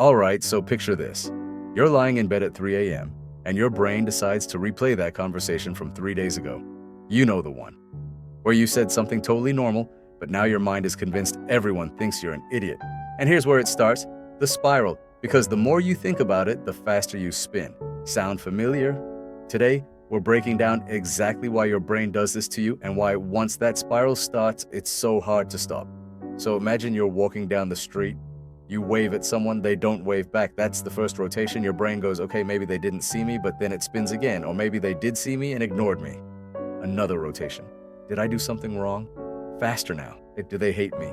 Alright, so picture this. You're lying in bed at 3 a.m., and your brain decides to replay that conversation from 3 days ago. You know the one, where you said something totally normal, but now your mind is convinced everyone thinks you're an idiot. And here's where it starts, the spiral, because the more you think about it, the faster you spin. Sound familiar? Today, we're breaking down exactly why your brain does this to you and why once that spiral starts, it's so hard to stop. So imagine you're walking down the street, you wave at someone, they don't wave back. That's the first rotation. Your brain goes, okay, maybe they didn't see me, but then it spins again. Or maybe they did see me and ignored me. Another rotation. Did I do something wrong? Faster now. Do they hate me?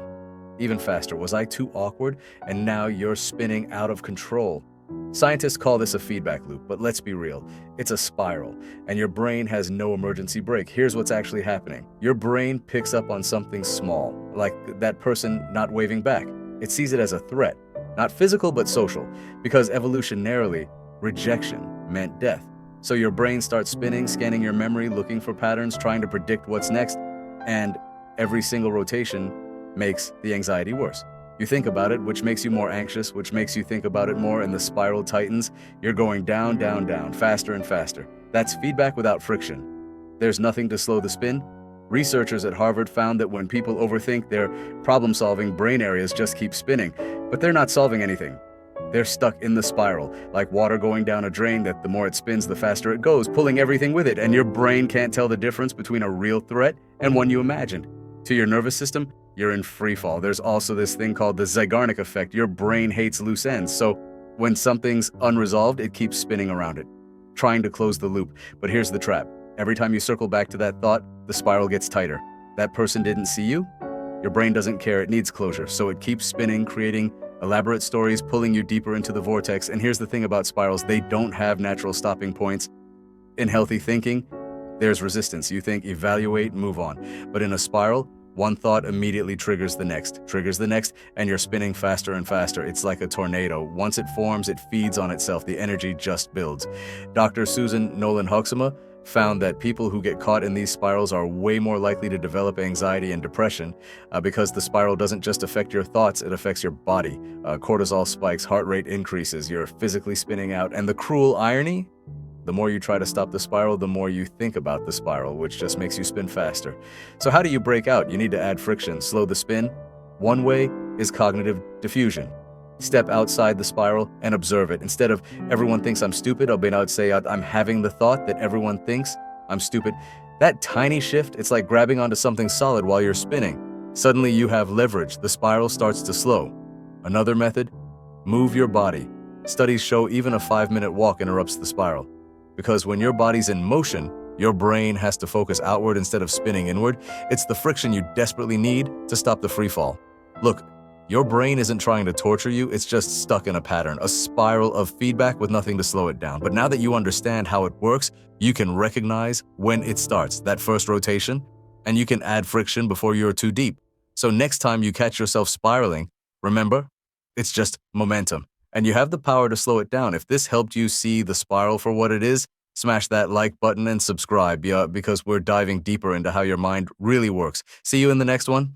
Even faster. Was I too awkward? And now you're spinning out of control. Scientists call this a feedback loop, but let's be real. It's a spiral, and your brain has no emergency brake. Here's what's actually happening. Your brain picks up on something small, like that person not waving back. It sees it as a threat, not physical but social, because evolutionarily, rejection meant death. So your brain starts spinning, scanning your memory, looking for patterns, trying to predict what's next, and every single rotation makes the anxiety worse. You think about it, which makes you more anxious, which makes you think about it more, and the spiral tightens. You're going down, down, down, faster and faster. That's feedback without friction. There's nothing to slow the spin. Researchers at Harvard found that when people overthink, their problem-solving brain areas just keep spinning, but they're not solving anything. They're stuck in the spiral, like water going down a drain that the more it spins, the faster it goes, pulling everything with it, and your brain can't tell the difference between a real threat and one you imagined. To your nervous system, you're in free fall. There's also this thing called the Zeigarnik effect. Your brain hates loose ends, so when something's unresolved, it keeps spinning around it, trying to close the loop. But here's the trap. Every time you circle back to that thought, the spiral gets tighter. That person didn't see you? Your brain doesn't care, it needs closure, so it keeps spinning, creating elaborate stories, pulling you deeper into the vortex. And here's the thing about spirals, they don't have natural stopping points. In healthy thinking, there's resistance. You think, evaluate, move on. But in a spiral, one thought immediately triggers the next, and you're spinning faster and faster. It's like a tornado. Once it forms, it feeds on itself. The energy just builds. Dr. Susan Nolan-Hoeksema found that people who get caught in these spirals are way more likely to develop anxiety and depression because the spiral doesn't just affect your thoughts, it affects your body. Cortisol spikes, heart rate increases, you're physically spinning out. And the cruel irony? The more you try to stop the spiral, the more you think about the spiral, which just makes you spin faster. So how do you break out? You need to add friction, slow the spin. One way is cognitive diffusion. Step outside the spiral and observe it. Instead of everyone thinks I'm stupid, I'd say I'm having the thought that everyone thinks I'm stupid. That tiny shift, it's like grabbing onto something solid while you're spinning. Suddenly you have leverage. The spiral starts to slow. Another method, move your body. Studies show even a 5-minute walk interrupts the spiral. Because when your body's in motion, your brain has to focus outward instead of spinning inward. It's the friction you desperately need to stop the free fall. Look, your brain isn't trying to torture you, it's just stuck in a pattern, a spiral of feedback with nothing to slow it down. But now that you understand how it works, you can recognize when it starts, that first rotation, and you can add friction before you're too deep. So next time you catch yourself spiraling, remember, it's just momentum, and you have the power to slow it down. If this helped you see the spiral for what it is, smash that like button and subscribe, because we're diving deeper into how your mind really works. See you in the next one.